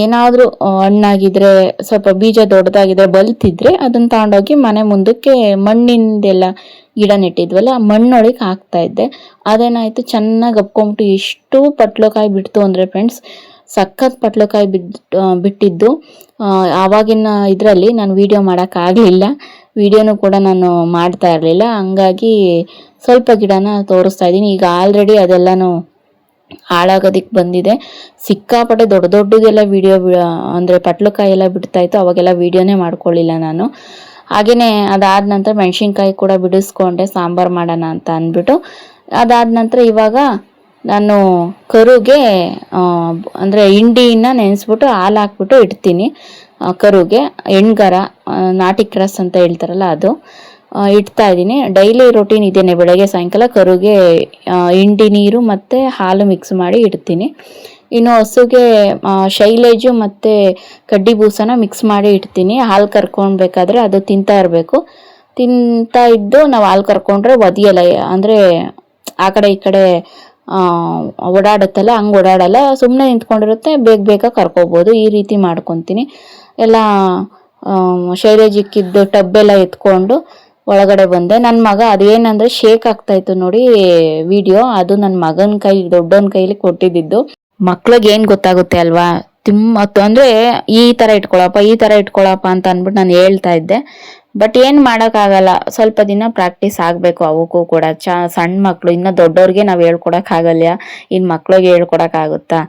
S1: ಏನಾದರೂ ಹಣ್ಣಾಗಿದ್ರೆ, ಸ್ವಲ್ಪ ಬೀಜ ದೊಡ್ಡದಾಗಿದ್ರೆ, ಬಲ್ತಿದ್ರೆ ಅದನ್ನು ತಗೊಂಡೋಗಿ ಮನೆ ಮುಂದಕ್ಕೆ ಮಣ್ಣಿಂದೆಲ್ಲ ಗಿಡ ನೆಟ್ಟಿದ್ವಲ್ಲ, ಮಣ್ಣೊಳಗೆ ಹಾಕ್ತಾ ಇದ್ದೆ. ಅದೇನಾಯಿತು, ಚೆನ್ನಾಗಿ ಹಬ್ಕೊಂಬಿಟ್ಟು ಎಷ್ಟು ಪಟ್ಲಕಾಯಿ ಬಿಡ್ತು ಅಂದರೆ ಫ್ರೆಂಡ್ಸ್, ಸಖತ್ ಪಟ್ಲಕಾಯಿ ಬಿಟ್ಟಿದ್ದು. ಆವಾಗಿನ ಇದರಲ್ಲಿ ನಾನು ವೀಡಿಯೋ ಮಾಡೋಕ್ಕಾಗಲಿಲ್ಲ, ವೀಡಿಯೋನೂ ಕೂಡ ನಾನು ಮಾಡ್ತಾ ಇರಲಿಲ್ಲ. ಹಂಗಾಗಿ ಸ್ವಲ್ಪ ಗಿಡನ ತೋರಿಸ್ತಾ ಇದ್ದೀನಿ. ಈಗ ಆಲ್ರೆಡಿ ಅದೆಲ್ಲನೂ ಹಾಳಾಗೋದಕ್ಕೆ ಬಂದಿದೆ. ಸಿಕ್ಕಾಪಟ್ಟೆ ದೊಡ್ಡದೆಲ್ಲ ವೀಡಿಯೋ ಅಂದರೆ ಪಟ್ಲಕಾಯಿ ಎಲ್ಲ ಬಿಡ್ತಾಯಿತ್ತು, ಅವಾಗೆಲ್ಲ ವೀಡಿಯೋನೇ ಮಾಡ್ಕೊಳ್ಳಿಲ್ಲ ನಾನು. ಹಾಗೆಯೇ ಅದಾದ ನಂತರ ಮೆಣಸಿನ್ಕಾಯಿ ಕೂಡ ಬಿಡಿಸ್ಕೊಂಡೆ, ಸಾಂಬಾರು ಮಾಡೋಣ ಅಂತ ಅಂದ್ಬಿಟ್ಟು. ಅದಾದ ನಂತರ ಇವಾಗ ನಾನು ಕರುಗೆ ಅಂದರೆ ಹಿಂಡಿನ ನೆನೆಸ್ಬಿಟ್ಟು ಹಾಲು ಹಾಕ್ಬಿಟ್ಟು ಇಡ್ತೀನಿ. ಕರುಗೆ ಎಣ್ಗರ, ನಾಟಿ ಕ್ರಾಸ್ ಅಂತ ಹೇಳ್ತಾರಲ್ಲ, ಅದು ಇಡ್ತಾ ಇದ್ದೀನಿ. ಡೈಲಿ ರೊಟೀನ್ ಇದೇನೆ, ಬೆಳಗ್ಗೆ ಸಾಯಂಕಾಲ ಕರುಗೆ ಹಿಂಡಿ ನೀರು ಮತ್ತು ಹಾಲು ಮಿಕ್ಸ್ ಮಾಡಿ ಇಡ್ತೀನಿ. ಇನ್ನು ಹಸುಗೆ ಶೈಲೇಜು ಮತ್ತು ಕಡ್ಡಿ ಬೂಸನ ಮಿಕ್ಸ್ ಮಾಡಿ ಇಡ್ತೀನಿ. ಹಾಲು ಕರ್ಕೊಳ್ಬೇಕಾದ್ರೆ ಅದು ತಿಂತಾ ಇರಬೇಕು. ತಿಂತಾ ಇದ್ದು ನಾವು ಹಾಲು ಕರ್ಕೊಂಡ್ರೆ ಒದಿಯಲ್ಲ, ಅಂದರೆ ಆ ಕಡೆ ಈ ಕಡೆ ಓಡಾಡುತ್ತಲ್ಲ, ಹಂಗೆ ಓಡಾಡಲ್ಲ, ಸುಮ್ಮನೆ ನಿಂತ್ಕೊಂಡಿರುತ್ತೆ, ಬೇಗ ಕರ್ಕೋಬೋದು. ಈ ರೀತಿ ಮಾಡ್ಕೊತೀನಿ. ಎಲ್ಲ ಶೈಲೇಜ್ ಇಕ್ಕಿದ್ದು ಟಬ್ಬೆಲ್ಲ ಎತ್ಕೊಂಡು ಒಳಗಡೆ ಬಂದೆ. ನನ್ನ ಮಗ ಅದೇನಂದರೆ ಶೇಕ್ ಆಗ್ತಾಯಿತ್ತು ನೋಡಿ ವಿಡಿಯೋ, ಅದು ನನ್ನ ಮಗನ ದೊಡ್ಡವನ ಕೈಲಿ ಕೊಟ್ಟಿದ್ದು. ಮಕ್ಳಿಗೆ ಏನು ಗೊತ್ತಾಗುತ್ತೆ ಅಲ್ವಾ, ಅಂದರೆ ಈ ಥರ ಇಟ್ಕೊಳಪ್ಪ ಅಂತ ಅಂದ್ಬಿಟ್ಟು ನಾನು ಹೇಳ್ತಾ ಇದ್ದೆ. ಬಟ್ ಏನು ಮಾಡೋಕ್ಕಾಗಲ್ಲ, ಸ್ವಲ್ಪ ದಿನ ಪ್ರಾಕ್ಟೀಸ್ ಆಗಬೇಕು ಅವಕ್ಕೂ ಕೂಡ. ಸಣ್ಣ ಮಕ್ಕಳು, ಇನ್ನು ದೊಡ್ಡವ್ರಿಗೆ ನಾವು ಹೇಳ್ಕೊಡೋಕ್ಕಾಗಲ್ಲ, ಇನ್ನು ಮಕ್ಳಿಗೆ ಹೇಳ್ಕೊಡೋಕ್ಕಾಗುತ್ತಾ?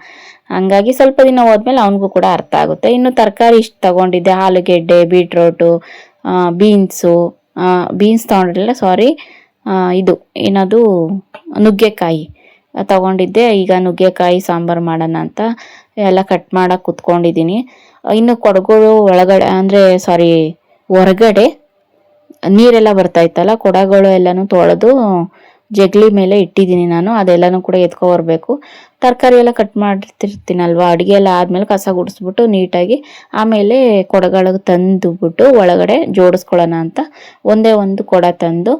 S1: ಹಂಗಾಗಿ ಸ್ವಲ್ಪ ದಿನ ಹೋದ್ಮೇಲೆ ಅವನಿಗೂ ಕೂಡ ಅರ್ಥ ಆಗುತ್ತೆ. ಇನ್ನು ತರಕಾರಿ ಇಷ್ಟು ತಗೊಂಡಿದ್ದೆ, ಆಲೂಗೆಡ್ಡೆ, ಬೀಟ್ರೋಟು, ಬೀನ್ಸು, ಬೀನ್ಸ್ ತೊಗೊಂಡಿರಲಿಲ್ಲ, ಸಾರಿ, ಇದು ಏನದು ನುಗ್ಗೆಕಾಯಿ ತಗೊಂಡಿದ್ದೆ. ಈಗ ನುಗ್ಗೆಕಾಯಿ ಸಾಂಬಾರು ಮಾಡೋಣ ಅಂತ ಎಲ್ಲ ಕಟ್ ಮಾಡಕ್ಕೆ ಕುತ್ಕೊಂಡಿದ್ದೀನಿ. ಇನ್ನು ಕೊಡಗಳು ಒಳಗಡೆ ಅಂದರೆ ಸಾರಿ ಹೊರಗಡೆ ನೀರೆಲ್ಲ ಬರ್ತಾ ಇತ್ತಲ್ಲ, ಕೊಡಗಳು ಎಲ್ಲನೂ ತೊಳೆದು ಜಗ್ಲಿ ಮೇಲೆ ಇಟ್ಟಿದ್ದೀನಿ ನಾನು. ಅದೆಲ್ಲನೂ ಕೂಡ ಎತ್ಕೊಬರ್ಬೇಕು. ತರಕಾರಿ ಎಲ್ಲ ಕಟ್ ಮಾಡ್ತಿರ್ತೀನಲ್ವ, ಅಡುಗೆ ಎಲ್ಲ ಆದಮೇಲೆ ಕಸ ಗುಡಿಸ್ಬಿಟ್ಟು ನೀಟಾಗಿ ಆಮೇಲೆ ಕೊಡಗಳಿಗೆ ತಂದುಬಿಟ್ಟು ಒಳಗಡೆ ಜೋಡಿಸ್ಕೊಳ್ಳೋಣ ಅಂತ ಒಂದೇ ಒಂದು ಕೊಡ ತಂದು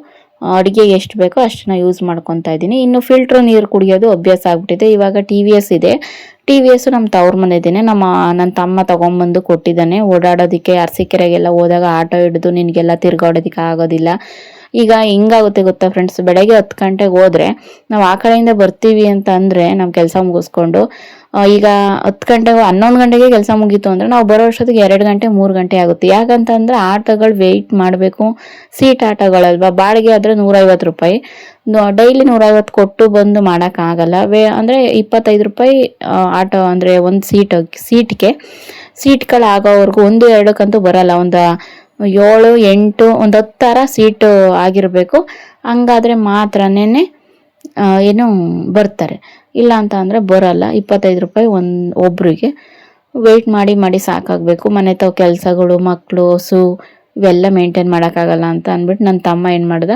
S1: ಅಡುಗೆಗೆ ಎಷ್ಟು ಬೇಕೋ ಅಷ್ಟನ್ನ ಯೂಸ್ ಮಾಡ್ಕೊತಾ ಇದ್ದೀನಿ. ಇನ್ನು ಫಿಲ್ಟ್ರ್ ನೀರು ಕುಡಿಯೋದು ಅಭ್ಯಾಸ ಆಗ್ಬಿಟ್ಟಿದೆ. ಇವಾಗ TVS ಇದೆ. TVS ನಮ್ಮ ತವ್ರ ಮನೆದೇನೆ. ನನ್ನ ತಮ್ಮ ತಗೊಂಬಂದು ಕೊಟ್ಟಿದ್ದಾನೆ ಓಡಾಡೋದಕ್ಕೆ. ಅರಸೀಕೆರೆಗೆಲ್ಲ ಹೋದಾಗ ಆಟೋ ಹಿಡಿದು ನಿನಗೆಲ್ಲ ತಿರ್ಗಾಡೋದಕ್ಕೆ ಆಗೋದಿಲ್ಲ. ಈಗ ಹಿಂಗಾಗುತ್ತೆ ಗೊತ್ತಾ ಫ್ರೆಂಡ್ಸ್, ಬೆಳಗ್ಗೆ 10 ಗಂಟೆಗೆ ಹೋದ್ರೆ ನಾವು ಆ ಕಡೆಯಿಂದ ಬರ್ತೀವಿ ಅಂತ ಅಂದರೆ ನಮ್ಮ ಕೆಲಸ ಮುಗಿಸ್ಕೊಂಡು, ಈಗ 10 ಗಂಟೆಗೆ 11 ಗಂಟೆಗೆ ಕೆಲಸ ಮುಗೀತು ಅಂದರೆ ನಾವು ಬರೋ ಅಷ್ಟೊತ್ತಿಗೆ 2 ಗಂಟೆ 3 ಗಂಟೆ ಆಗುತ್ತೆ. ಯಾಕಂತಂದರೆ ಆಟೋಗಳು ವೆಯ್ಟ್ ಮಾಡಬೇಕು. ಸೀಟ್ ಆಟೋಗಳಲ್ವಾ, ಬಾಡಿಗೆ ಆದರೆ 150 ರೂಪಾಯಿ, ಡೈಲಿ 150 ಕೊಟ್ಟು ಬಂದು ಮಾಡೋಕ್ಕಾಗಲ್ಲ. ಅಂದರೆ 25 ರೂಪಾಯಿ ಆಟೋ ಅಂದರೆ ಒಂದು ಸೀಟ್ಗಳು ಆಗೋವರೆಗೂ 1-2ಕ್ಕಂತೂ ಬರಲ್ಲ. ಒಂದು 7, 8, ಒಂದು 10 ಥರ ಸೀಟು ಆಗಿರಬೇಕು. ಹಂಗಾದ್ರೆ ಮಾತ್ರನೇ ಏನು ಬರ್ತಾರೆ, ಇಲ್ಲ ಅಂತ ಅಂದರೆ ಬರಲ್ಲ. 25 ರೂಪಾಯಿ ಒಬ್ರಿಗೆ ವೆಯ್ಟ್ ಮಾಡಿ ಸಾಕಾಗಬೇಕು. ಮನೆ ತಾವು ಕೆಲಸಗಳು, ಮಕ್ಕಳು, ಹಸು ಇವೆಲ್ಲ ಮೇಂಟೈನ್ ಮಾಡೋಕ್ಕಾಗಲ್ಲ ಅಂತ ಅಂದ್ಬಿಟ್ಟು ನನ್ನ ತಮ್ಮ ಏನು ಮಾಡ್ದ,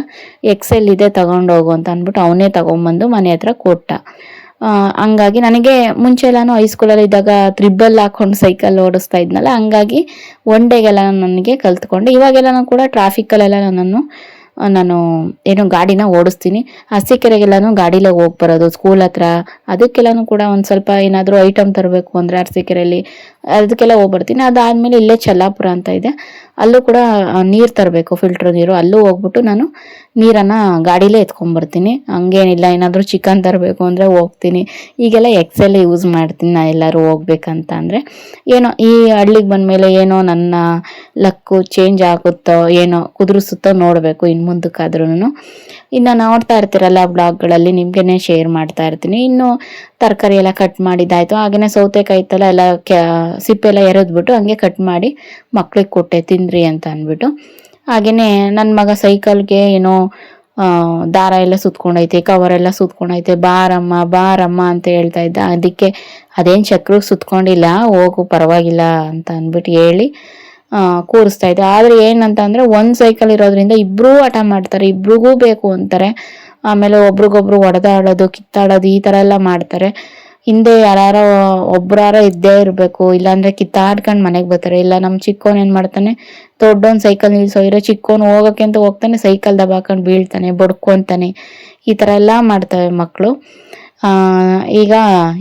S1: XL ಇದೆ ತಗೊಂಡೋಗು ಅಂತ ಅಂದ್ಬಿಟ್ಟು ಅವನೇ ತಗೊಂಬಂದು ಮನೆ ಹತ್ರ ಕೊಟ್ಟ. ಹಂಗಾಗಿ ನನಗೆ ಮುಂಚೆ ಎಲ್ಲಾನು ಹೈಸ್ಕೂಲಲ್ಲಿ ಇದ್ದಾಗ ತ್ರಿಬ್ಬಲ್ ಹಾಕೊಂಡು ಸೈಕಲ್ ಓಡಿಸ್ತಾ ಇದ್ನಲ್ಲ, ಹಂಗಾಗಿ ಒನ್ ಡೇಗೆಲ್ಲ ನನಗೆ ಕಲ್ತ್ಕೊಂಡೆ. ಇವಾಗೆಲ್ಲನೂ ಕೂಡ ಟ್ರಾಫಿಕಲ್ಲೆಲ್ಲ ನಾನು ಏನೋ ಗಾಡಿನ ಓಡಿಸ್ತೀನಿ. ಅರಸೀಕೆರೆಗೆಲ್ಲನೂ ಗಾಡಿಲೇ ಹೋಗಿ ಬರೋದು ಸ್ಕೂಲ್ ಹತ್ರ. ಅದಕ್ಕೆಲ್ಲನೂ ಕೂಡ ಒಂದು ಸ್ವಲ್ಪ ಏನಾದರೂ ಐಟಮ್ ತರಬೇಕು ಅಂದರೆ ಅರಸೀಕೆರೆಯಲ್ಲಿ ಅದಕ್ಕೆಲ್ಲ ಹೋಗ್ಬರ್ತೀನಿ. ಅದಾದಮೇಲೆ ಇಲ್ಲೇ ಚಲ್ಲಾಪುರ ಅಂತ ಇದೆ, ಅಲ್ಲೂ ಕೂಡ ನೀರು ತರಬೇಕು, ಫಿಲ್ಟ್ರ್ ನೀರು. ಅಲ್ಲೂ ಹೋಗ್ಬಿಟ್ಟು ನಾನು ನೀರನ್ನು ಗಾಡಿಲೇ ಎತ್ಕೊಂಡ್ಬರ್ತೀನಿ. ಹಂಗೇನಿಲ್ಲ, ಏನಾದರೂ ಚಿಕನ್ ತರಬೇಕು ಅಂದರೆ ಹೋಗ್ತೀನಿ. ಈಗೆಲ್ಲ XL ಯೂಸ್ ಮಾಡ್ತೀನಿ ನಾನು ಎಲ್ಲರೂ ಹೋಗ್ಬೇಕಂತ ಅಂದರೆ. ಏನೋ ಈ ಹಳ್ಳಿಗೆ ಬಂದಮೇಲೆ ಏನೋ ನನ್ನ ಲಕ್ಕು ಚೇಂಜ್ ಆಗುತ್ತೋ ಏನೋ ಕುದುರಿಸುತ್ತೋ ನೋಡಬೇಕು ಇನ್ನು ಮುಂದಕ್ಕಾದ್ರೂ. ಇನ್ನು ನೋಡ್ತಾ ಇರ್ತೀರಲ್ಲ ಬ್ಲಾಗ್ಗಳಲ್ಲಿ, ನಿಮಗೇನೆ ಶೇರ್ ಮಾಡ್ತಾ ಇರ್ತೀನಿ. ಇನ್ನು ತರಕಾರಿ ಎಲ್ಲ ಕಟ್ ಮಾಡಿದ್ದಾಯಿತು. ಹಾಗೆಯೇ ಸೌತೆಕಾಯಿ ಇತ್ತಲ್ಲ, ಎಲ್ಲ ಸಿಪ್ಪೆಲ್ಲ ಎರೆದ್ಬಿಟ್ಟು ಹಂಗೆ ಕಟ್ ಮಾಡಿ ಮಕ್ಳಿಗೆ ಕೊಟ್ಟೆ, ತಿಂದ್ರಿ ಅಂತ ಅಂದ್ಬಿಟ್ಟು. ಹಾಗೆಯೇ ನನ್ನ ಮಗ ಸೈಕಲ್ಗೆ ಏನೋ ದಾರ ಎಲ್ಲ ಸುತ್ಕೊಂಡೈತೆ, ಕವರೆಲ್ಲ ಸುತ್ಕೊಂಡೈತೆ, ಬಾರಮ್ಮ ಅಂತ ಹೇಳ್ತಾ ಇದ್ದ. ಅದಕ್ಕೆ ಅದೇನು ಚಕ್ರಿಗೆ ಸುತ್ಕೊಂಡಿಲ್ಲ, ಹೋಗು ಪರವಾಗಿಲ್ಲ ಅಂತ ಅಂದ್ಬಿಟ್ಟು ಹೇಳಿ ಕೂರಿಸ್ತಾ ಇದ್ದೆ. ಆದರೆ ಏನಂತ ಅಂದರೆ ಒಂದು ಸೈಕಲ್ ಇರೋದ್ರಿಂದ ಇಬ್ಬರೂ ಹಠ ಮಾಡ್ತಾರೆ, ಇಬ್ರಿಗೂ ಬೇಕು ಅಂತಾರೆ. ಆಮೇಲೆ ಒಬ್ರಿಗೊಬ್ರು ಹೊಡೆದಾಡೋದು, ಕಿತ್ತಾಡೋದು ಈ ಥರ ಎಲ್ಲ ಮಾಡ್ತಾರೆ. ಹಿಂದೆ ಯಾರೋ ಒಬ್ರಾರ ಇದ್ದೇ ಇರಬೇಕು, ಇಲ್ಲಾಂದರೆ ಕಿತ್ತಾಡ್ಕೊಂಡು ಮನೆಗೆ ಬರ್ತಾರೆ. ಇಲ್ಲ ನಮ್ಮ ಚಿಕ್ಕೋನು ಏನು ಮಾಡ್ತಾನೆ, ದೊಡ್ಡೋನ್ ಸೈಕಲ್ ನಿಲ್ಸೋ ಇರೋ ಚಿಕ್ಕೋನು ಹೋಗೋಕ್ಕೆ ಅಂತ ಹೋಗ್ತಾನೆ, ಸೈಕಲ್ ದಬಾಕೊಂಡು ಬೀಳ್ತಾನೆ, ಬಡ್ಕೊತಾನೆ. ಈ ಥರ ಎಲ್ಲ ಮಾಡ್ತವೆ ಮಕ್ಕಳು. ಈಗ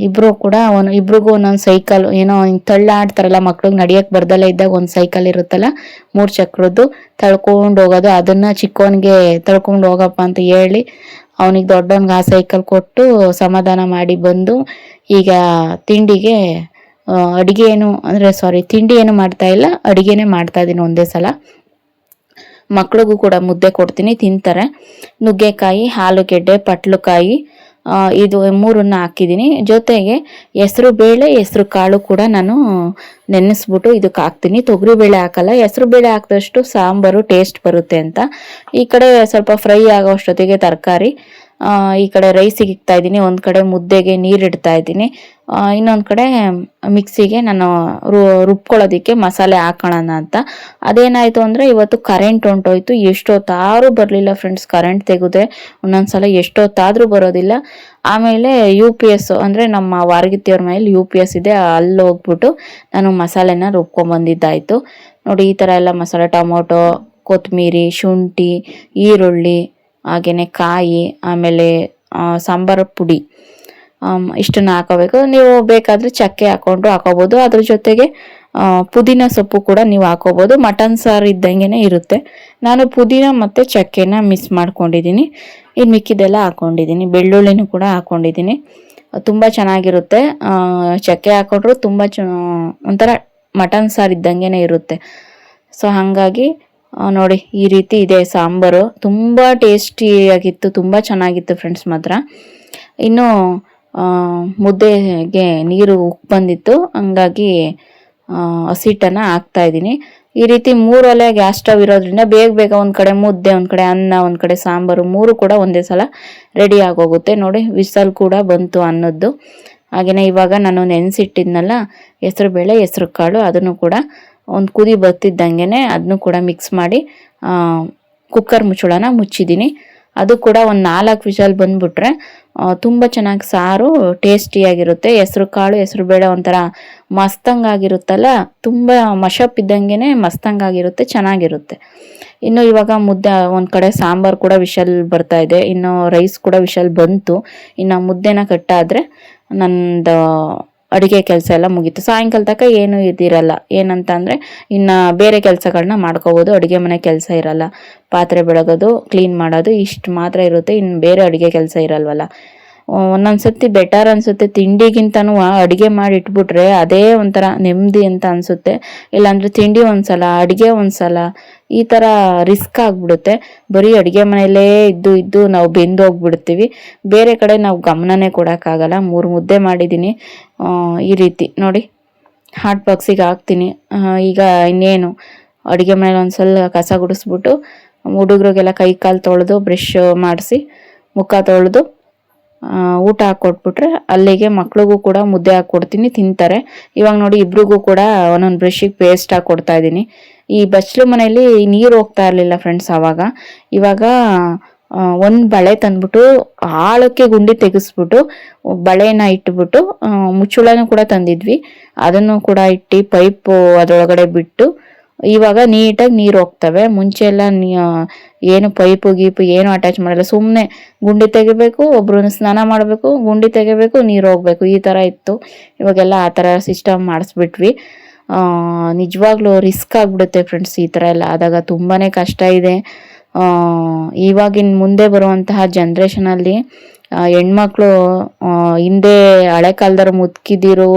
S1: ಇಬ್ರಿಗೂ ಒಂದೊಂದು ಸೈಕಲ್, ಏನೋ ತಳ್ಳಾಡ್ತಾರಲ್ಲ ಮಕ್ಳಿಗೆ ನಡಿಯಕ್ಕೆ ಬರ್ದಲ್ಲೇ ಇದ್ದಾಗ ಒಂದು ಸೈಕಲ್ ಇರುತ್ತಲ್ಲ 3 ಚಕ್ರದ್ದು, ತಳ್ಕೊಂಡು ಹೋಗೋದು. ಅದನ್ನು ಚಿಕ್ಕವನಿಗೆ ತಳ್ಕೊಂಡು ಹೋಗಪ್ಪ ಅಂತ ಹೇಳಿ ಅವನಿಗೆ ದೊಡ್ಡವನಿಗೆ ಆ ಸೈಕಲ್ ಕೊಟ್ಟು ಸಮಾಧಾನ ಮಾಡಿ ಬಂದು ಈಗ ತಿಂಡಿಗೆ ತಿಂಡಿ ಏನು ಮಾಡ್ತಾ ಇಲ್ಲ, ಅಡುಗೆನೇ ಮಾಡ್ತಾ ಇದ್ದೀನಿ ಒಂದೇ ಸಲ. ಮಕ್ಳಿಗೂ ಕೂಡ ಮುದ್ದೆ ಕೊಡ್ತೀನಿ, ತಿಂತಾರೆ. ನುಗ್ಗೆಕಾಯಿ, ಆಲೂಗೆಡ್ಡೆ, ಪಟ್ಲುಕಾಯಿ ಇದು 3 ಹಾಕಿದ್ದೀನಿ. ಜೊತೆಗೆ ಹೆಸರು ಬೇಳೆ, ಹೆಸರು ಕಾಳು ಕೂಡ ನಾನು ನೆನೆಸ್ಬಿಟ್ಟು ಇದಕ್ಕೆ ಹಾಕ್ತೀನಿ. ತೊಗರಿಬೇಳೆ ಹಾಕಲ್ಲ, ಹೆಸರು ಬೇಳೆ ಹಾಕಿದಷ್ಟು ಸಾಂಬಾರು ಟೇಸ್ಟ್ ಬರುತ್ತೆ ಅಂತ. ಈ ಕಡೆ ಸ್ವಲ್ಪ ಫ್ರೈ ಆಗೋ ಅಷ್ಟೊತ್ತಿಗೆ ತರಕಾರಿ, ಈ ಕಡೆ ರೈಸಿಗೆ ಇಕ್ತಾ ಇದ್ದೀನಿ, ಒಂದು ಕಡೆ ಮುದ್ದೆಗೆ ನೀರು ಇಡ್ತಾ ಇದ್ದೀನಿ, ಇನ್ನೊಂದು ಕಡೆ ಮಿಕ್ಸಿಗೆ ನಾನು ರುಬ್ಕೊಳ್ಳೋದಕ್ಕೆ ಮಸಾಲೆ ಹಾಕೋಣ ಅಂತ. ಅದೇನಾಯಿತು ಅಂದರೆ ಇವತ್ತು ಕರೆಂಟ್ ಹೊಂಟೋಯ್ತು. ಎಷ್ಟೊತ್ತಾದ್ರೂ ಬರಲಿಲ್ಲ ಫ್ರೆಂಡ್ಸ್. ಕರೆಂಟ್ ತೆಗೆದ್ರೆ ಒಂದೊಂದ್ಸಲ ಎಷ್ಟೊತ್ತಾದರೂ ಬರೋದಿಲ್ಲ. ಆಮೇಲೆ UPS ಅಂದರೆ ನಮ್ಮ ವಾರಗಿತ್ತಿಯವ್ರ ಮನೇಲಿ UPS ಇದೆ, ಅಲ್ಲಿ ಹೋಗ್ಬಿಟ್ಟು ನಾನು ಮಸಾಲೆನ ರುಬ್ಕೊಂಬಂದಿದ್ದಾಯಿತು. ನೋಡಿ ಈ ಥರ ಎಲ್ಲ ಮಸಾಲೆ, ಟೊಮೊಟೊ, ಕೊತ್ತಂಬರಿ, ಶುಂಠಿ, ಈರುಳ್ಳಿ, ಹಾಗೆಯೇ ಕಾಯಿ, ಆಮೇಲೆ ಸಾಂಬಾರು ಪುಡಿ, ಇಷ್ಟನ್ನು ಹಾಕೋಬೇಕು. ನೀವು ಬೇಕಾದರೆ ಚಕ್ಕೆ ಹಾಕೋಬೋದು. ಅದ್ರ ಜೊತೆಗೆ ಪುದೀನ ಸೊಪ್ಪು ಕೂಡ ನೀವು ಹಾಕೋಬೋದು. ಮಟನ್ ಸಾರು ಇದ್ದಂಗೆ ಇರುತ್ತೆ. ನಾನು ಪುದೀನ ಮತ್ತು ಚಕ್ಕೆನ ಮಿಕ್ಸ್ ಮಾಡ್ಕೊಂಡಿದ್ದೀನಿ. ಇನ್ನು ಮಿಕ್ಕಿದೆಲ್ಲ ಹಾಕ್ಕೊಂಡಿದ್ದೀನಿ. ಬೆಳ್ಳುಳ್ಳಿನೂ ಕೂಡ ಹಾಕ್ಕೊಂಡಿದ್ದೀನಿ. ತುಂಬ ಚೆನ್ನಾಗಿರುತ್ತೆ. ಚಕ್ಕೆ ಹಾಕೊಂಡ್ರು ತುಂಬ ಒಂಥರ ಮಟನ್ ಸಾರು ಇದ್ದಂಗೆ ಇರುತ್ತೆ. ಸೊ ಹಾಗಾಗಿ ನೋಡಿ ಈ ರೀತಿ ಇದೆ ಸಾಂಬಾರು. ತುಂಬ ಟೇಸ್ಟಿಯಾಗಿತ್ತು, ತುಂಬ ಚೆನ್ನಾಗಿತ್ತು ಫ್ರೆಂಡ್ಸ್ ಮಾತ್ರ. ಇನ್ನು ಮುದ್ದೆಗೆ ನೀರು ಉಪ್ಪು ಬಂದಿತ್ತು, ಹಂಗಾಗಿ ಹಸಿಟ್ಟನ್ನು ಹಾಕ್ತಾಯಿದ್ದೀನಿ. ಈ ರೀತಿ 3 ಒಲೆ ಗ್ಯಾಸ್ ಸ್ಟವ್ ಇರೋದ್ರಿಂದ ಬೇಗ ಬೇಗ ಒಂದ್ ಕಡೆ ಮುದ್ದೆ, ಒಂದ್ ಕಡೆ ಅನ್ನ, ಒಂದ್ ಕಡೆ ಸಾಂಬಾರು 3 ಕೂಡ ಒಂದೇ ಸಲ ರೆಡಿ ಆಗೋಗುತ್ತೆ. ನೋಡಿ ವಿಸಲ್ ಕೂಡ ಬಂತು ಅನ್ನದ್ದು. ಹಾಗೇನೆ ಇವಾಗ ನಾನು ನೆನೆಸಿಟ್ಟಿದ್ನಲ್ಲ ಹೆಸರು ಬೇಳೆ, ಹೆಸರು ಕಾಳು, ಅದನ್ನು ಕೂಡ ಒಂದು ಕುದಿ ಬರ್ತಿದ್ದಂಗೆನೆ ಅದನ್ನು ಕೂಡ ಮಿಕ್ಸ್ ಮಾಡಿ ಕುಕ್ಕರ್ ಮುಚ್ಚಳನ ಮುಚ್ಚಿದ್ದೀನಿ. ಅದು ಕೂಡ ಒಂದು 4 ವಿಷಲ್ ಬಂದ್ಬಿಟ್ರೆ ತುಂಬ ಚೆನ್ನಾಗಿ ಸಾರು ಟೇಸ್ಟಿಯಾಗಿರುತ್ತೆ. ಹೆಸರು ಕಾಳು, ಹೆಸರು ಬೇಳೆ ಒಂಥರ ಮಸ್ತಂಗಾಗಿರುತ್ತಲ್ಲ, ತುಂಬ ಮಶಪ್ ಇದ್ದಂಗೆ ಮಸ್ತಂಗಾಗಿರುತ್ತೆ, ಚೆನ್ನಾಗಿರುತ್ತೆ. ಇನ್ನು ಇವಾಗ ಮುದ್ದೆ ಒಂದು ಕಡೆ ಸಾಂಬಾರು ಕೂಡ ವಿಷಲ್ ಬರ್ತಾ ಇದೆ, ಇನ್ನು ರೈಸ್ ಕೂಡ ವಿಷಲ್ ಬಂತು. ಇನ್ನು ಮುದ್ದೆನ ಕಟ್ಟಾದರೆ ನಂದು ಅಡುಗೆ ಕೆಲಸ ಎಲ್ಲ ಮುಗೀತು. ಸಾಯಂಕಾಲ ತನಕ ಏನೂ ಇದಿರಲ್ಲ. ಏನಂತ ಅಂದರೆ ಇನ್ನು ಬೇರೆ ಕೆಲಸಗಳನ್ನ ಮಾಡ್ಕೋಬೋದು. ಅಡುಗೆ ಮನೆ ಕೆಲಸ ಇರಲ್ಲ, ಪಾತ್ರೆ ಬೆಳಗೋದು, ಕ್ಲೀನ್ ಮಾಡೋದು ಇಷ್ಟು ಮಾತ್ರ ಇರುತ್ತೆ. ಇನ್ನು ಬೇರೆ ಅಡುಗೆ ಕೆಲಸ ಇರಲ್ವಲ್ಲ. ಒಂದೊಂದ್ಸತಿ ಬೆಟರ್ ಅನಿಸುತ್ತೆ, ತಿಂಡಿಗಿಂತನೂ ಅಡುಗೆ ಮಾಡಿ ಇಟ್ಬಿಟ್ರೆ ಅದೇ ಒಂಥರ ನೆಮ್ಮದಿ ಅಂತ ಅನಿಸುತ್ತೆ. ಇಲ್ಲಾಂದರೆ ತಿಂಡಿ ಒಂದ್ಸಲ, ಅಡುಗೆ ಒಂದ್ಸಲ, ಈ ಥರ ರಿಸ್ಕ್ ಆಗಿಬಿಡುತ್ತೆ. ಬರೀ ಅಡುಗೆ ಮನೆಯಲ್ಲೇ ಇದ್ದು ನಾವು ಬೆಂದು ಹೋಗ್ಬಿಡ್ತೀವಿ. ಬೇರೆ ಕಡೆ ನಾವು ಗಮನನೇ ಕೊಡೋಕ್ಕಾಗಲ್ಲ. 3 ಮುದ್ದೆ ಮಾಡಿದ್ದೀನಿ. ಈ ರೀತಿ ನೋಡಿ ಹಾಟ್ ಬಾಕ್ಸಿಗೆ ಹಾಕ್ತೀನಿ. ಈಗ ಇನ್ನೇನು ಅಡುಗೆ ಮನೇಲಿ ಒಂದ್ಸಲ ಕಸ ಗುಡಿಸ್ಬಿಟ್ಟು ಹುಡುಗರಿಗೆಲ್ಲ ಕೈ ಕಾಲು ತೊಳೆದು ಬ್ರಷ್ ಮಾಡಿಸಿ ಮುಖ ತೊಳೆದು ಊಟ ಹಾಕ್ಕೊಟ್ಬಿಟ್ರೆ ಅಲ್ಲಿಗೆ ಮಕ್ಳಿಗೂ ಕೂಡ ಮುದ್ದೆ ಹಾಕ್ಕೊಡ್ತೀನಿ, ತಿಂತಾರೆ. ಇವಾಗ ನೋಡಿ ಇಬ್ರಿಗೂ ಕೂಡ ಒಂದೊಂದು ಬ್ರಷ್ಗೆ ಪೇಸ್ಟ್ ಹಾಕ್ಕೊಡ್ತಾ ಇದ್ದೀನಿ. ಈ ಬಚ್ಚಲು ಮನೆಯಲ್ಲಿ ನೀರು ಹೋಗ್ತಾ ಇರಲಿಲ್ಲ ಫ್ರೆಂಡ್ಸ್ ಆವಾಗ. ಇವಾಗ ಒಂದು ಬಳೆ ತಂದ್ಬಿಟ್ಟು ಆಳಕ್ಕೆ ಗುಂಡಿ ತೆಗೆಸ್ಬಿಟ್ಟು ಬಳೆನ ಇಟ್ಬಿಟ್ಟು ಮುಚ್ಚುಳನೂ ಕೂಡ ತಂದಿದ್ವಿ, ಅದನ್ನು ಕೂಡ ಇಟ್ಟು ಪೈಪು ಅದರೊಳಗಡೆ ಬಿಟ್ಟು ಇವಾಗ ನೀಟಾಗಿ ನೀರು ಹೋಗ್ತವೆ. ಮುಂಚೆ ಎಲ್ಲ ಏನು ಪೈಪು ಗೀಪು ಏನು ಅಟ್ಯಾಚ್ ಮಾಡಲ್ಲ, ಸುಮ್ಮನೆ ಗುಂಡಿ ತೆಗಿಬೇಕು, ಒಬ್ರು ಸ್ನಾನ ಮಾಡಬೇಕು, ಗುಂಡಿ ತೆಗಿಬೇಕು, ನೀರು ಹೋಗ್ಬೇಕು, ಈ ಥರ ಇತ್ತು. ಇವಾಗೆಲ್ಲ ಆ ಥರ ಸಿಸ್ಟಮ್ ಮಾಡಿಸ್ಬಿಟ್ವಿ. ನಿಜವಾಗ್ಲೂ ರಿಸ್ಕ್ ಆಗಿಬಿಡುತ್ತೆ ಫ್ರೆಂಡ್ಸ್. ಈ ಥರ ಎಲ್ಲ ಆದಾಗ ತುಂಬಾ ಕಷ್ಟ ಇದೆ. ಇವಾಗಿನ ಮುಂದೆ ಬರುವಂತಹ ಜನ್ರೇಷನಲ್ಲಿ ಹೆಣ್ಮಕ್ಳು ಹಿಂದೆ ಹಳೆ ಕಾಲದವ್ರು ಮುದುಕಿದಿರು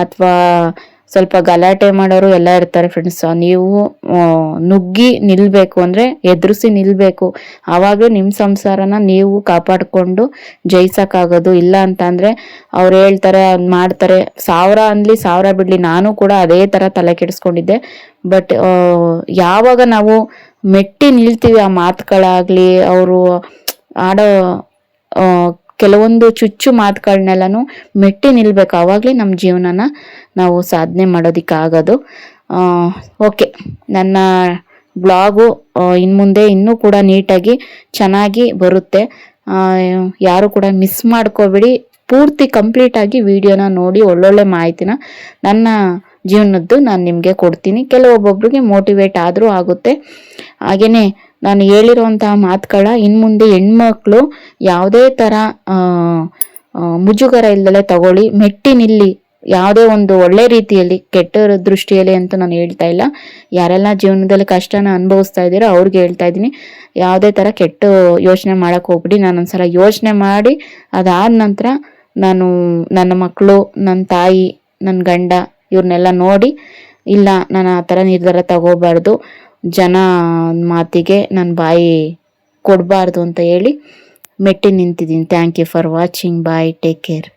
S1: ಅಥವಾ ಸ್ವಲ್ಪ ಗಲಾಟೆ ಮಾಡೋರು ಎಲ್ಲ ಇರ್ತಾರೆ ಫ್ರೆಂಡ್ಸ್. ನೀವು ನುಗ್ಗಿ ನಿಲ್ಲಬೇಕು, ಅಂದರೆ ಎದುರಿಸಿ ನಿಲ್ಲಬೇಕು. ಆವಾಗಲೂ ನಿಮ್ಮ ಸಂಸಾರನ ನೀವು ಕಾಪಾಡಿಕೊಂಡು ಜಯಿಸೋಕ್ಕಾಗೋದು. ಇಲ್ಲ ಅಂತಂದರೆ ಅವ್ರು ಹೇಳ್ತಾರೆ, ಅದು ಮಾಡ್ತಾರೆ, 1000 ಅನ್ಲಿ 1000 ಬಿಡಲಿ. ನಾನು ಕೂಡ ಅದೇ ಥರ ತಲೆ ಕೆಡಿಸ್ಕೊಂಡಿದ್ದೆ. ಬಟ್ ಯಾವಾಗ ನಾವು ಮೆಟ್ಟಿ ನಿಲ್ತೀವಿ, ಆ ಮಾತುಗಳಾಗಲಿ ಅವರು ಆಡೋ ಕೆಲವೊಂದು ಚುಚ್ಚು ಮಾತುಗಳನ್ನೆಲ್ಲನೂ ಮೆಟ್ಟಿ ನಿಲ್ಬೇಕು. ಆವಾಗಲೇ ನಮ್ಮ ಜೀವನನ ನಾವು ಸಾಧನೆ ಮಾಡೋದಕ್ಕಾಗೋದು. ಓಕೆ, ನನ್ನ ಬ್ಲಾಗು ಇನ್ನು ಮುಂದೆ ಇನ್ನೂ ಕೂಡ ನೀಟಾಗಿ ಚೆನ್ನಾಗಿ ಬರುತ್ತೆ. ಯಾರು ಕೂಡ ಮಿಸ್ ಮಾಡ್ಕೋಬೇಡಿ. ಪೂರ್ತಿ ಕಂಪ್ಲೀಟಾಗಿ ವಿಡಿಯೋನ ನೋಡಿ ಒಳ್ಳೊಳ್ಳೆ ಮಾಹಿತಿನ ನನ್ನ ಜೀವನದ್ದು ನಾನು ನಿಮಗೆ ಕೊಡ್ತೀನಿ. ಕೆಲವೊಬ್ಬೊಬ್ರಿಗೆ ಮೋಟಿವೇಟ್ ಆದರೂ ಆಗುತ್ತೆ. ಹಾಗೆಯೇ ನಾನು ಹೇಳಿರುವಂತಹ ಮಾತುಗಳ ಇನ್ನು ಮುಂದೆ ಹೆಣ್ಮಕ್ಳು ಯಾವುದೇ ಥರ ಮುಜುಗರ ಇಲ್ಲದೆ ತಗೊಳ್ಳಿ, ಮೆಟ್ಟಿ ನಿಲ್ಲಿ. ಯಾವುದೇ ಒಂದು ಒಳ್ಳೆ ರೀತಿಯಲ್ಲಿ, ಕೆಟ್ಟ ದೃಷ್ಟಿಯಲ್ಲಿ ಅಂತ ನಾನು ಹೇಳ್ತಾ ಇಲ್ಲ. ಯಾರೆಲ್ಲ ಜೀವನದಲ್ಲಿ ಕಷ್ಟನ ಅನುಭವಿಸ್ತಾ ಇದ್ದೀರೋ ಅವ್ರಿಗೆ ಹೇಳ್ತಾ ಇದ್ದೀನಿ, ಯಾವುದೇ ಥರ ಕೆಟ್ಟ ಯೋಚನೆ ಮಾಡೋಕ್ಕೆ ಹೋಗ್ಬಿಡಿ. ನಾನೊಂದ್ಸಲ ಯೋಚನೆ ಮಾಡಿ ಅದಾದ ನಂತರ ನಾನು ನನ್ನ ಮಕ್ಕಳು, ನನ್ನ ತಾಯಿ, ನನ್ನ ಗಂಡ ಇವ್ರನ್ನೆಲ್ಲ ನೋಡಿ, ಇಲ್ಲ ನಾನು ಆ ಥರ ನಿರ್ಧಾರ ತಗೋಬಾರ್ದು, ಜನ ಮಾತಿಗೆ ನನ್ನ ಬಾಯಿ ಕೊಡಬಾರ್ದು ಅಂತ ಹೇಳಿ ಮೆಟ್ಟಿ ನಿಂತಿದ್ದೀನಿ. Thank you for watching. Bye, take care.